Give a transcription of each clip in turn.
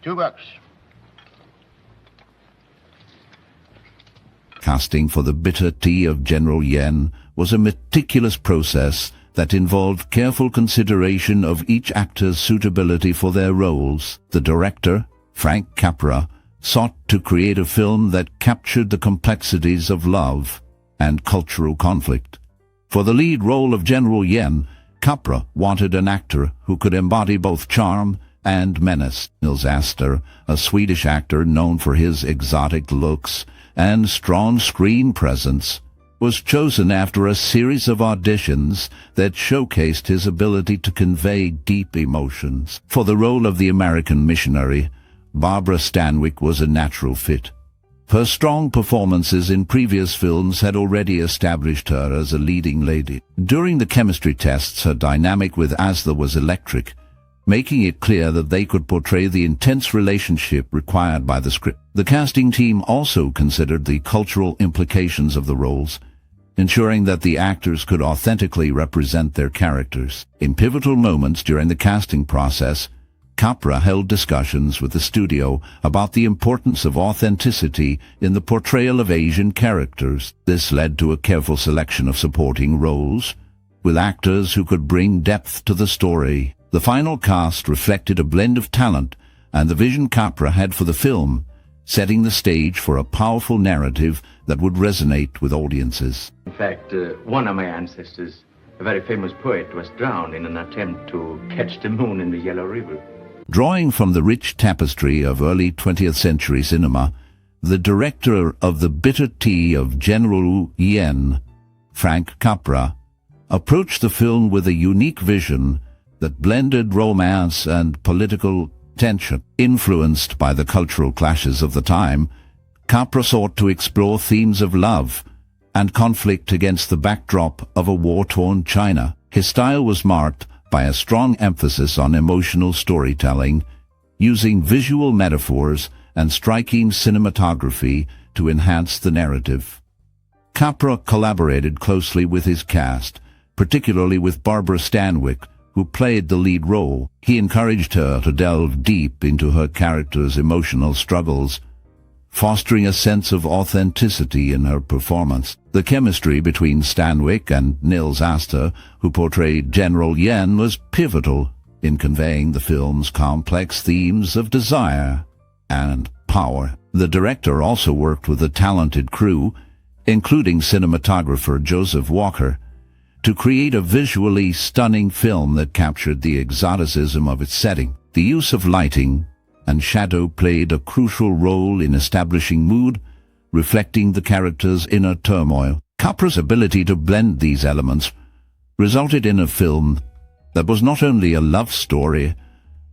$2. Casting for the bitter tea of General Yen was a meticulous process that involved careful consideration of each actor's suitability for their roles. The director, Frank Capra, sought to create a film that captured the complexities of love and cultural conflict. For the lead role of General Yen, Capra wanted an actor who could embody both charm and menace. Nils Asther, a Swedish actor known for his exotic looks and strong screen presence, was chosen after a series of auditions that showcased his ability to convey deep emotions. For the role of the American missionary, Barbara Stanwyck was a natural fit. Her strong performances in previous films had already established her as a leading lady. During the chemistry tests, her dynamic with Asther was electric, making it clear that they could portray the intense relationship required by the script. The casting team also considered the cultural implications of the roles, ensuring that the actors could authentically represent their characters. In pivotal moments during the casting process, Capra held discussions with the studio about the importance of authenticity in the portrayal of Asian characters. This led to a careful selection of supporting roles, with actors who could bring depth to the story. The final cast reflected a blend of talent and the vision Capra had for the film, setting the stage for a powerful narrative that would resonate with audiences. In fact, one of my ancestors, a very famous poet, was drowned in an attempt to catch the moon in the Yellow River. Drawing from the rich tapestry of early 20th century cinema, the director of The Bitter Tea of General Yen, Frank Capra, approached the film with a unique vision that blended romance and political tension. Influenced by the cultural clashes of the time, Capra sought to explore themes of love and conflict against the backdrop of a war-torn China. His style was marked by a strong emphasis on emotional storytelling, using visual metaphors and striking cinematography to enhance the narrative. Capra collaborated closely with his cast, particularly with Barbara Stanwyck, who played the lead role. He encouraged her to delve deep into her character's emotional struggles, fostering a sense of authenticity in her performance. The chemistry between Stanwyck and Nils Asther, who portrayed General Yen, was pivotal in conveying the film's complex themes of desire and power. The director also worked with a talented crew, including cinematographer Joseph Walker, to create a visually stunning film that captured the exoticism of its setting. The use of lighting and shadow played a crucial role in establishing mood, reflecting the character's inner turmoil. Capra's ability to blend these elements resulted in a film that was not only a love story,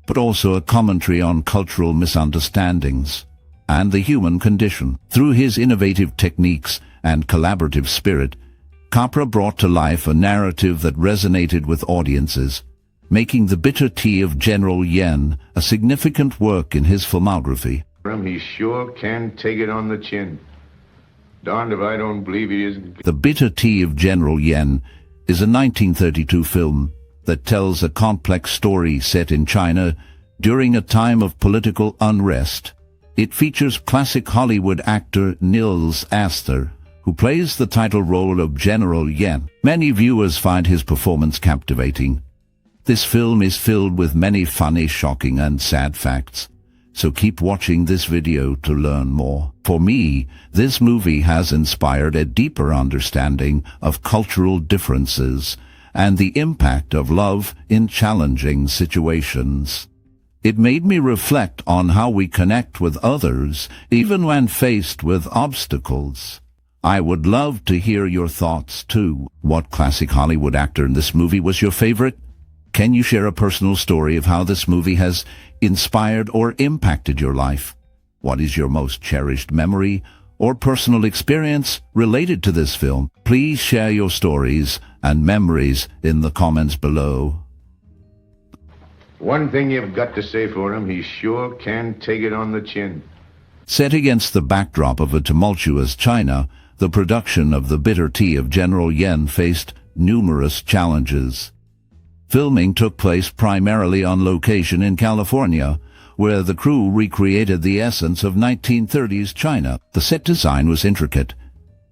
but also a commentary on cultural misunderstandings and the human condition. Through his innovative techniques and collaborative spirit, Capra brought to life a narrative that resonated with audiences, making The Bitter Tea of General Yen a significant work in his filmography. He sure can take it on the chin. Darned if I don't believe he isn't. The Bitter Tea of General Yen is a 1932 film that tells a complex story set in China during a time of political unrest. It features classic Hollywood actor Nils Asther, who plays the title role of General Yen. Many viewers find his performance captivating. This film is filled with many funny, shocking, and sad facts, so keep watching this video to learn more. For me, this movie has inspired a deeper understanding of cultural differences and the impact of love in challenging situations. It made me reflect on how we connect with others, even when faced with obstacles. I would love to hear your thoughts too. What classic Hollywood actor in this movie was your favorite? Can you share a personal story of how this movie has inspired or impacted your life? What is your most cherished memory or personal experience related to this film? Please share your stories and memories in the comments below. One thing you've got to say for him, he sure can take it on the chin. Set against the backdrop of a tumultuous China, the production of The Bitter Tea of General Yen faced numerous challenges. Filming took place primarily on location in California, where the crew recreated the essence of 1930s China. The set design was intricate,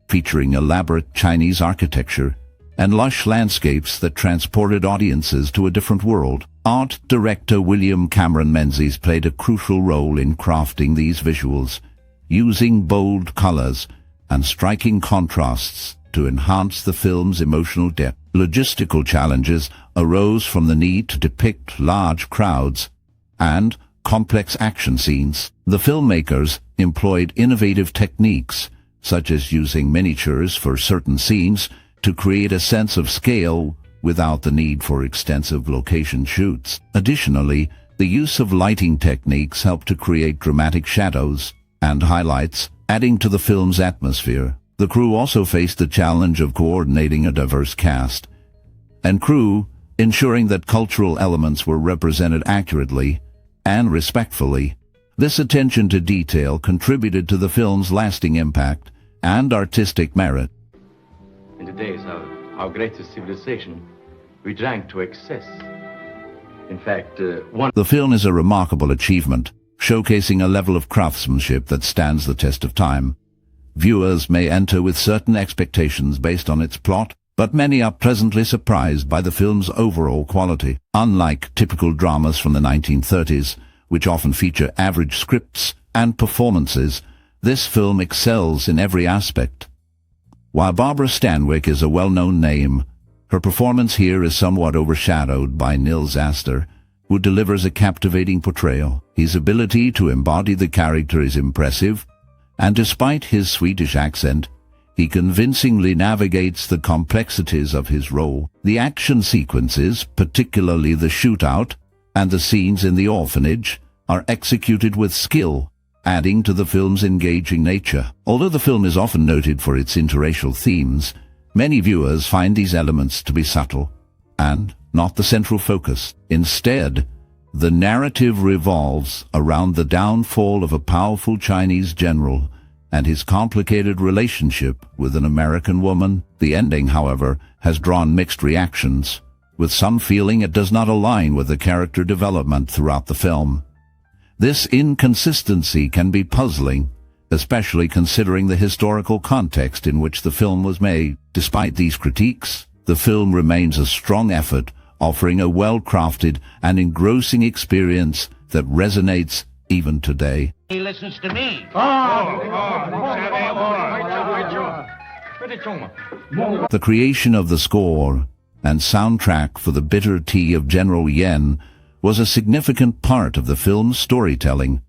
featuring elaborate Chinese architecture and lush landscapes that transported audiences to a different world. Art director William Cameron Menzies played a crucial role in crafting these visuals, using bold colors and striking contrasts to enhance the film's emotional depth. Logistical challenges arose from the need to depict large crowds and complex action scenes. The filmmakers employed innovative techniques, such as using miniatures for certain scenes, to create a sense of scale without the need for extensive location shoots. Additionally, the use of lighting techniques helped to create dramatic shadows and highlights, adding to the film's atmosphere. The crew also faced the challenge of coordinating a diverse cast and crew, ensuring that cultural elements were represented accurately and respectfully. This attention to detail contributed to the film's lasting impact and artistic merit. In the days of our greatest civilization, we drank to excess. In fact, The film is a remarkable achievement, showcasing a level of craftsmanship that stands the test of time. Viewers may enter with certain expectations based on its plot, but many are pleasantly surprised by the film's overall quality. Unlike typical dramas from the 1930s, which often feature average scripts and performances, this film excels in every aspect. While Barbara Stanwyck is a well-known name, her performance here is somewhat overshadowed by Nils Asther, who delivers a captivating portrayal. His ability to embody the character is impressive, and despite his Swedish accent, he convincingly navigates the complexities of his role. The action sequences, particularly the shootout and the scenes in the orphanage, are executed with skill, adding to the film's engaging nature. Although the film is often noted for its interracial themes, many viewers find these elements to be subtle and not the central focus. Instead, the narrative revolves around the downfall of a powerful Chinese general and his complicated relationship with an American woman. The ending, however, has drawn mixed reactions, with some feeling it does not align with the character development throughout the film. This inconsistency can be puzzling, especially considering the historical context in which the film was made. Despite these critiques, the film remains a strong effort, offering a well-crafted and engrossing experience that resonates even today. He listens to me. The creation of the score and soundtrack for The Bitter Tea of General Yen was a significant part of the film's storytelling.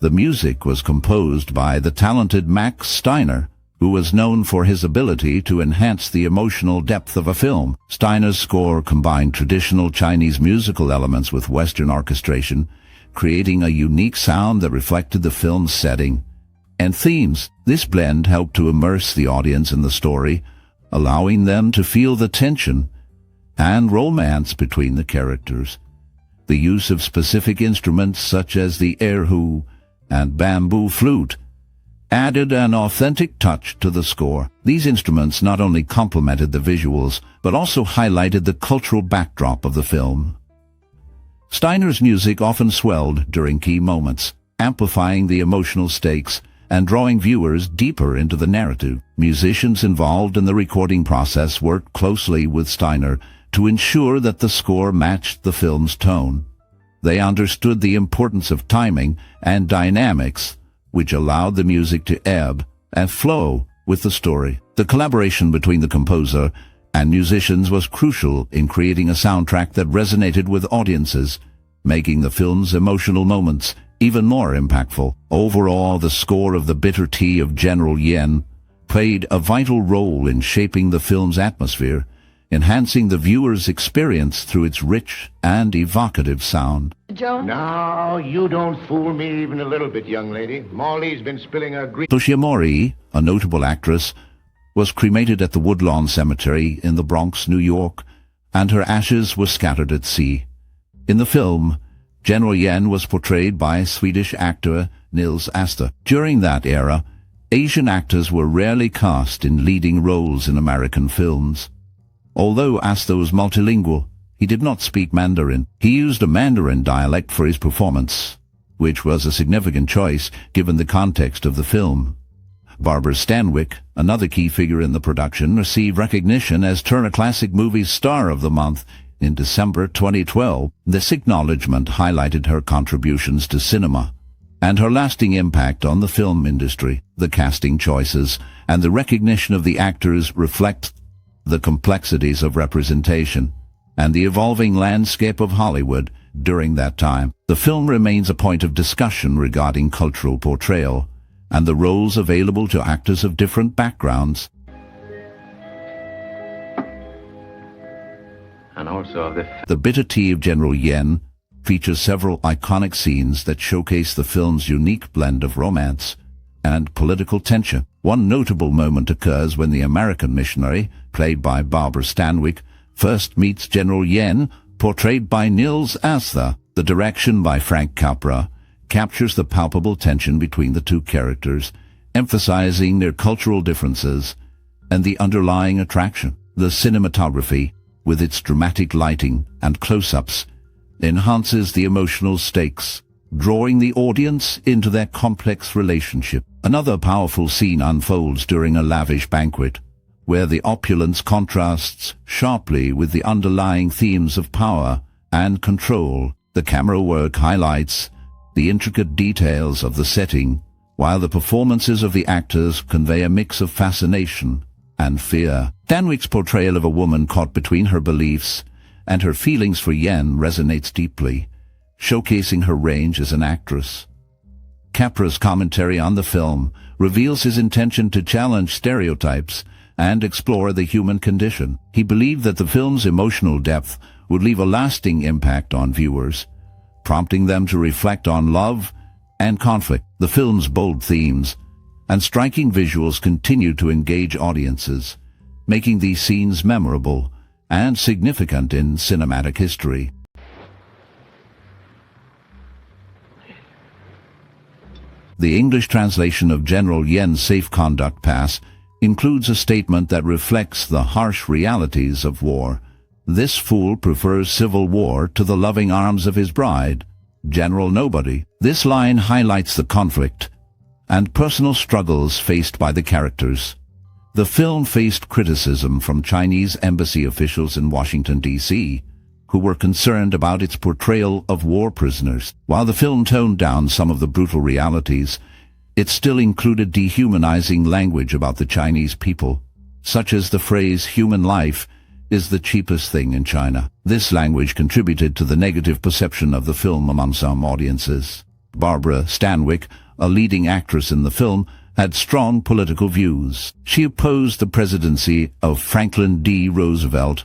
The music was composed by the talented Max Steiner, who was known for his ability to enhance the emotional depth of a film. Steiner's score combined traditional Chinese musical elements with Western orchestration, creating a unique sound that reflected the film's setting and themes. This blend helped to immerse the audience in the story, allowing them to feel the tension and romance between the characters. The use of specific instruments such as the erhu and bamboo flute added an authentic touch to the score. These instruments not only complemented the visuals, but also highlighted the cultural backdrop of the film. Steiner's music often swelled during key moments, amplifying the emotional stakes and drawing viewers deeper into the narrative. Musicians involved in the recording process worked closely with Steiner to ensure that the score matched the film's tone. They understood the importance of timing and dynamics, which allowed the music to ebb and flow with the story. The collaboration between the composer and musicians was crucial in creating a soundtrack that resonated with audiences, making the film's emotional moments even more impactful. Overall, the score of The Bitter Tea of General Yen played a vital role in shaping the film's atmosphere, enhancing the viewer's experience through its rich and evocative sound. Joe? No, you don't fool me even a little bit, young lady. Mah-Li's been spilling her grease. Toshia Mori, a notable actress, was cremated at the Woodlawn Cemetery in the Bronx, New York, and her ashes were scattered at sea. In the film, General Yen was portrayed by Swedish actor Nils Asther. During that era, Asian actors were rarely cast in leading roles in American films. Although Asther was multilingual, he did not speak Mandarin. He used a Mandarin dialect for his performance, which was a significant choice given the context of the film. Barbara Stanwyck, another key figure in the production, received recognition as Turner Classic Movies Star of the Month in December 2012. This acknowledgement highlighted her contributions to cinema and her lasting impact on the film industry. The casting choices and the recognition of the actors reflect the complexities of representation and the evolving landscape of Hollywood during that time. The film remains a point of discussion regarding cultural portrayal and the roles available to actors of different backgrounds. And also The Bitter Tea of General Yen features several iconic scenes that showcase the film's unique blend of romance and political tension. One notable moment occurs when the American missionary, played by Barbara Stanwyck, first meets General Yen, portrayed by Nils Asther. The direction by Frank Capra captures the palpable tension between the two characters, emphasizing their cultural differences and the underlying attraction. The cinematography, with its dramatic lighting and close-ups, enhances the emotional stakes, drawing the audience into their complex relationship. Another powerful scene unfolds during a lavish banquet, where the opulence contrasts sharply with the underlying themes of power and control. The camera work highlights the intricate details of the setting, while the performances of the actors convey a mix of fascination and fear. Stanwyck's portrayal of a woman caught between her beliefs and her feelings for Yen resonates deeply, showcasing her range as an actress. Capra's commentary on the film reveals his intention to challenge stereotypes and explore the human condition. He believed that the film's emotional depth would leave a lasting impact on viewers, prompting them to reflect on love and conflict. The film's bold themes and striking visuals continue to engage audiences, making these scenes memorable and significant in cinematic history. The English translation of General Yen's Safe Conduct Pass includes a statement that reflects the harsh realities of war. This fool prefers civil war to the loving arms of his bride, General Nobody. This line highlights the conflict and personal struggles faced by the characters. The film faced criticism from Chinese embassy officials in Washington, D.C., who were concerned about its portrayal of war prisoners. While the film toned down some of the brutal realities, it still included dehumanizing language about the Chinese people, such as the phrase "human life is the cheapest thing in China." This language contributed to the negative perception of the film among some audiences. Barbara Stanwyck, a leading actress in the film, had strong political views. She opposed the presidency of Franklin D. Roosevelt,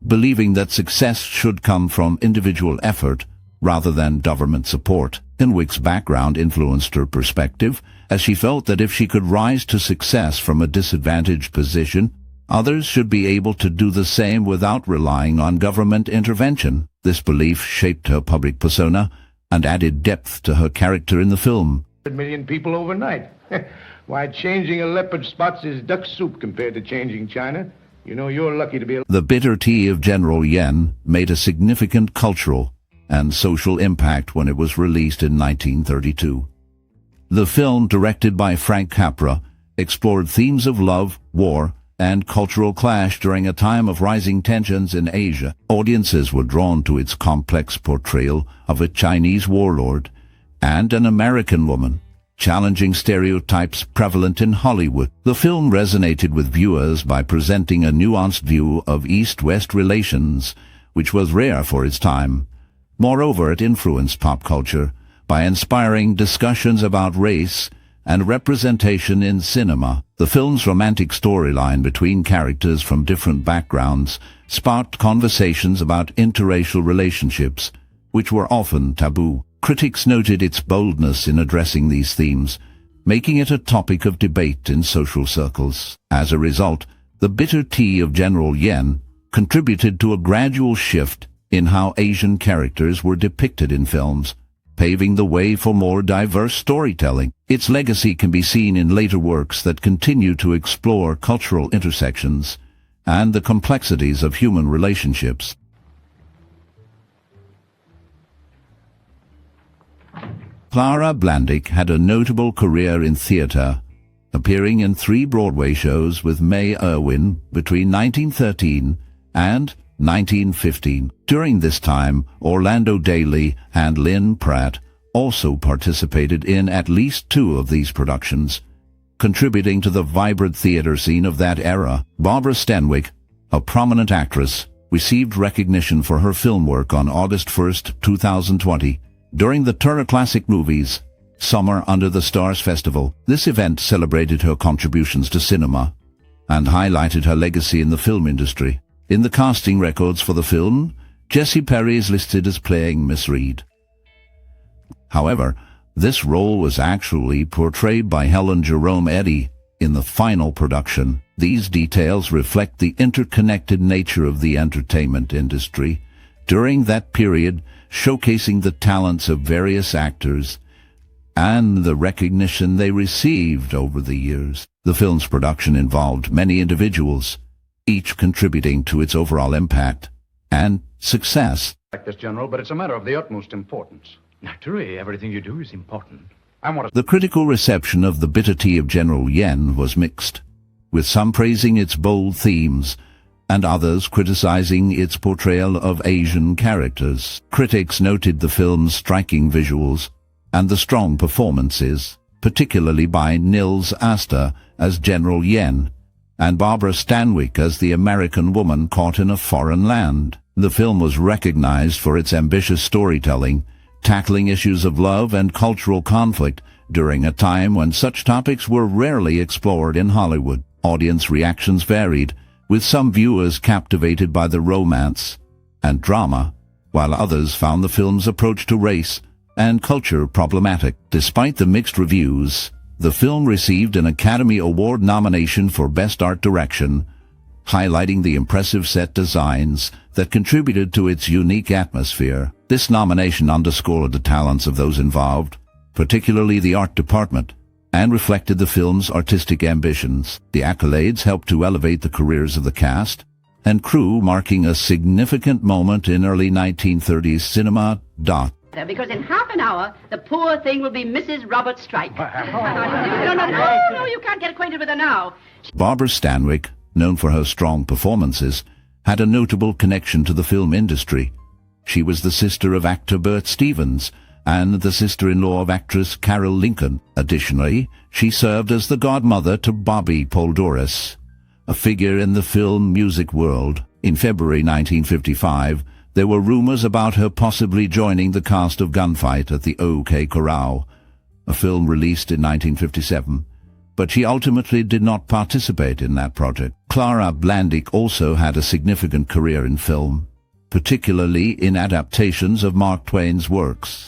believing that success should come from individual effort rather than government support. Stanwyck's background influenced her perspective, as she felt that if she could rise to success from a disadvantaged position, others should be able to do the same without relying on government intervention. This belief shaped her public persona and added depth to her character in the film. 100 million people overnight. Why, changing a leopard spots is duck soup compared to changing China. You know, you're lucky to be able... The Bitter Tea of General Yen made a significant cultural and social impact when it was released in 1932. The film, directed by Frank Capra, explored themes of love, war, and cultural clash during a time of rising tensions in Asia. Audiences were drawn to its complex portrayal of a Chinese warlord and an American woman, challenging stereotypes prevalent in Hollywood. The film resonated with viewers by presenting a nuanced view of East-West relations, which was rare for its time. Moreover, it influenced pop culture by inspiring discussions about race and representation in cinema. The film's romantic storyline between characters from different backgrounds sparked conversations about interracial relationships, which were often taboo. Critics noted its boldness in addressing these themes, making it a topic of debate in social circles. As a result, The Bitter Tea of General Yen contributed to a gradual shift in how Asian characters were depicted in films, paving the way for more diverse storytelling. Its legacy can be seen in later works that continue to explore cultural intersections and the complexities of human relationships. Clara Blandick had a notable career in theatre, appearing in 3 Broadway shows with May Irwin between 1913 and 1915. During this time, Orlando Daly and Lynn Pratt also participated in at least 2 of these productions, contributing to the vibrant theatre scene of that era. Barbara Stanwyck, a prominent actress, received recognition for her film work on August 1, 2020, during the Turner Classic Movies Summer Under the Stars Festival. This event celebrated her contributions to cinema and highlighted her legacy in the film industry. In the casting records for the film, Jessie Perry is listed as playing Miss Reed. However, this role was actually portrayed by Helen Jerome Eddy in the final production. These details reflect the interconnected nature of the entertainment industry during that period, showcasing the talents of various actors and the recognition they received over the years. The film's production involved many individuals, each contributing to its overall impact and success. Like this, General, but it's a matter of the utmost importance. Naturally, everything you do is important. The critical reception of The Bitter Tea of General Yen was mixed, with some praising its bold themes and others criticizing its portrayal of Asian characters. Critics noted the film's striking visuals and the strong performances, particularly by Nils Asther as General Yen and Barbara Stanwyck as the American woman caught in a foreign land. The film was recognized for its ambitious storytelling, tackling issues of love and cultural conflict during a time when such topics were rarely explored in Hollywood. Audience reactions varied, with some viewers captivated by the romance and drama, while others found the film's approach to race and culture problematic. Despite the mixed reviews, the film received an Academy Award nomination for Best Art Direction, highlighting the impressive set designs that contributed to its unique atmosphere. This nomination underscored the talents of those involved, particularly the art department, and reflected the film's artistic ambitions. The accolades helped to elevate the careers of the cast and crew, marking a significant moment in early 1930s cinema. Because in half an hour, the poor thing will be Mrs. Robert Strike. No, you can't get acquainted with her now. Barbara Stanwyck, known for her strong performances, had a notable connection to the film industry. She was the sister of actor Burt Stevens and the sister-in-law of actress Carol Lincoln. Additionally, she served as the godmother to Bobby Poldoris, a figure in the film music world. In February 1955, there were rumors about her possibly joining the cast of Gunfight at the OK Corral, a film released in 1957, but she ultimately did not participate in that project. Clara Blandick also had a significant career in film, particularly in adaptations of Mark Twain's works.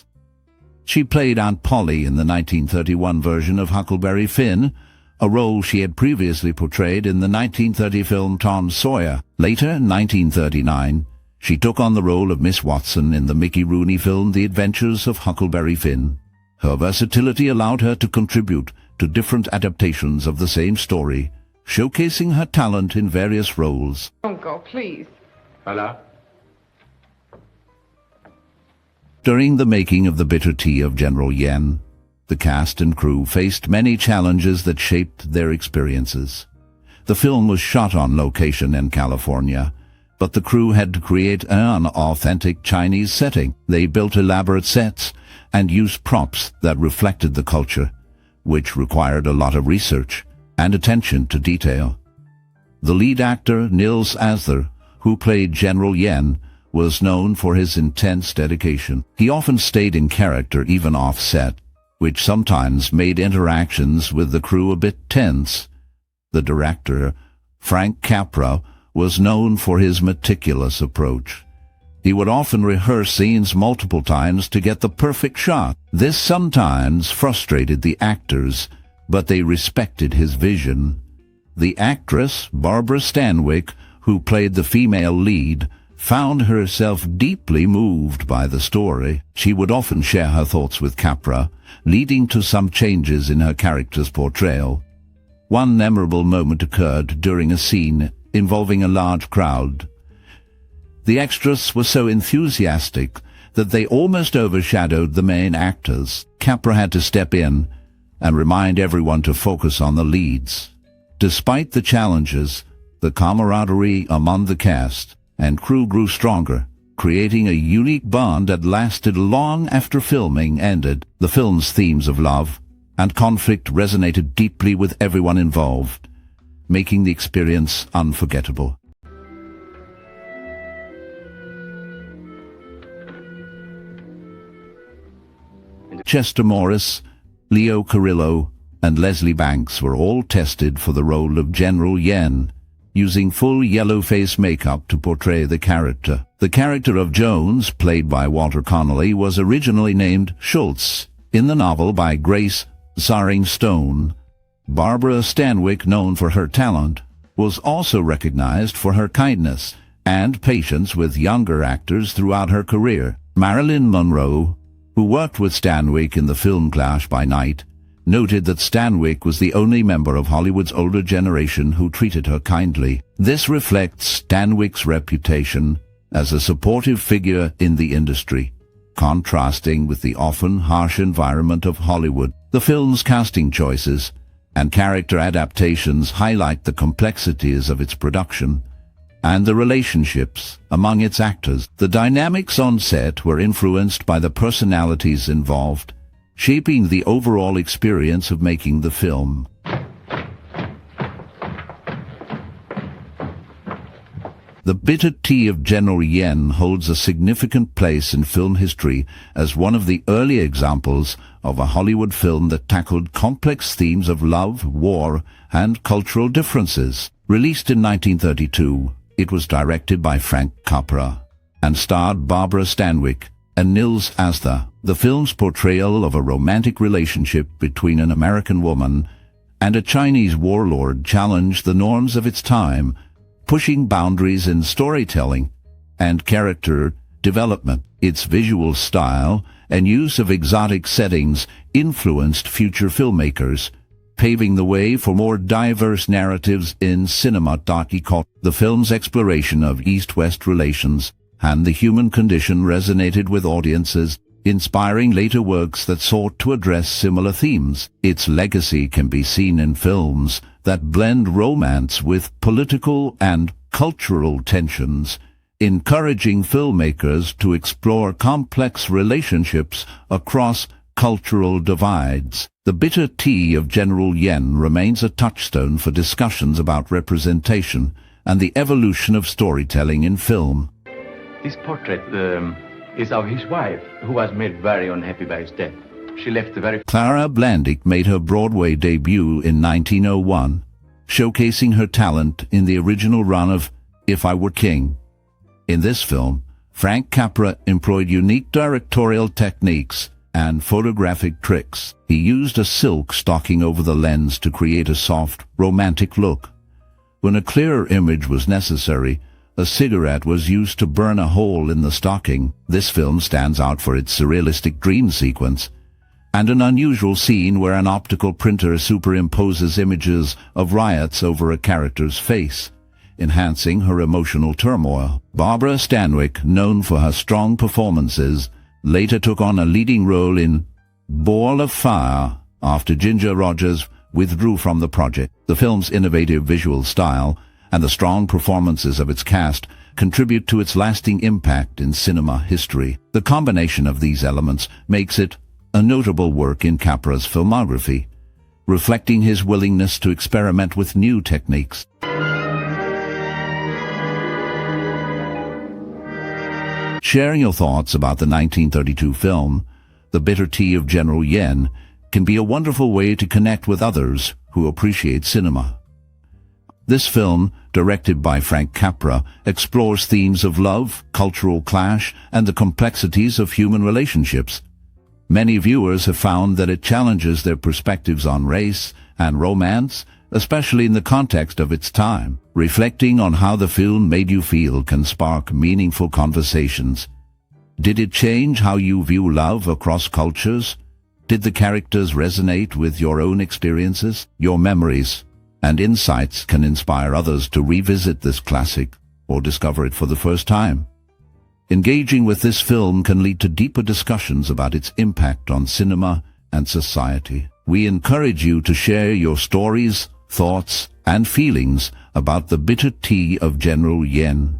She played Aunt Polly in the 1931 version of Huckleberry Finn, a role she had previously portrayed in the 1930 film Tom Sawyer. Later, in 1939, she took on the role of Miss Watson in the Mickey Rooney film The Adventures of Huckleberry Finn. Her versatility allowed her to contribute to different adaptations of the same story, showcasing her talent in various roles. Don't go, please. Hello? During the making of The Bitter Tea of General Yen, the cast and crew faced many challenges that shaped their experiences. The film was shot on location in California, but the crew had to create an authentic Chinese setting. They built elaborate sets and used props that reflected the culture, which required a lot of research and attention to detail. The lead actor, Nils Asther, who played General Yen, was known for his intense dedication. He often stayed in character even off-set, which sometimes made interactions with the crew a bit tense. The director, Frank Capra, was known for his meticulous approach. He would often rehearse scenes multiple times to get the perfect shot. This sometimes frustrated the actors, but they respected his vision. The actress, Barbara Stanwyck, who played the female lead, found herself deeply moved by the story. She would often share her thoughts with Capra, leading to some changes in her character's portrayal. One memorable moment occurred during a scene involving a large crowd. The extras were so enthusiastic that they almost overshadowed the main actors. Capra had to step in and remind everyone to focus on the leads. Despite the challenges, the camaraderie among the cast and crew grew stronger, creating a unique bond that lasted long after filming ended. The film's themes of love and conflict resonated deeply with everyone involved, making the experience unforgettable. Chester Morris, Leo Carrillo, and Leslie Banks were all tested for the role of General Yen, using full yellow-face makeup to portray the character. The character of Jones, played by Walter Connolly, was originally named Schultz in the novel by Grace Saring Stone. Barbara Stanwyck, known for her talent, was also recognized for her kindness and patience with younger actors throughout her career. Marilyn Monroe, who worked with Stanwyck in the film Clash by Night, noted that Stanwyck was the only member of Hollywood's older generation who treated her kindly. This reflects Stanwyck's reputation as a supportive figure in the industry, contrasting with the often harsh environment of Hollywood. The film's casting choices and character adaptations highlight the complexities of its production and the relationships among its actors. The dynamics on set were influenced by the personalities involved, shaping the overall experience of making the film. The Bitter Tea of General Yen holds a significant place in film history as one of the early examples of a Hollywood film that tackled complex themes of love, war, and cultural differences. Released in 1932, it was directed by Frank Capra and starred Barbara Stanwyck and Nils Asther. The film's portrayal of a romantic relationship between an American woman and a Chinese warlord challenged the norms of its time, pushing boundaries in storytelling and character development. Its visual style and use of exotic settings influenced future filmmakers, paving the way for more diverse narratives in cinema. The film's exploration of East-West relations and the human condition resonated with audiences, inspiring later works that sought to address similar themes. Its legacy can be seen in films that blend romance with political and cultural tensions, encouraging filmmakers to explore complex relationships across cultural divides. The Bitter Tea of General Yen remains a touchstone for discussions about representation and the evolution of storytelling in film. This portrait is of his wife, who was made very unhappy by his death. She left the very... Clara Blandick made her Broadway debut in 1901, showcasing her talent in the original run of If I Were King. In this film, Frank Capra employed unique directorial techniques and photographic tricks. He used a silk stocking over the lens to create a soft, romantic look. When a clearer image was necessary, a cigarette was used to burn a hole in the stocking. This film stands out for its surrealistic dream sequence and an unusual scene where an optical printer superimposes images of riots over a character's face, enhancing her emotional turmoil. Barbara Stanwyck, known for her strong performances, later took on a leading role in Ball of Fire after Ginger Rogers withdrew from the project. The film's innovative visual style and the strong performances of its cast contribute to its lasting impact in cinema history. The combination of these elements makes it a notable work in Capra's filmography, reflecting his willingness to experiment with new techniques. Sharing your thoughts about the 1932 film, The Bitter Tea of General Yen, can be a wonderful way to connect with others who appreciate cinema. This film, directed by Frank Capra, explores themes of love, cultural clash, and the complexities of human relationships. Many viewers have found that it challenges their perspectives on race and romance, especially in the context of its time. Reflecting on how the film made you feel can spark meaningful conversations. Did it change how you view love across cultures? Did the characters resonate with your own experiences? Your memories and insights can inspire others to revisit this classic or discover it for the first time. Engaging with this film can lead to deeper discussions about its impact on cinema and society. We encourage you to share your stories, thoughts, and feelings about The Bitter Tea of General Yen.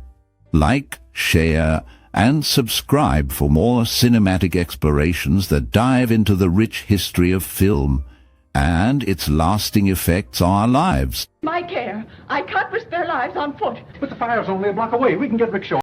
Like, share, and subscribe for more cinematic explorations that dive into the rich history of film and its lasting effects on our lives. My care. I can't risk their lives on foot. But the fire's only a block away. We can get rickshaw.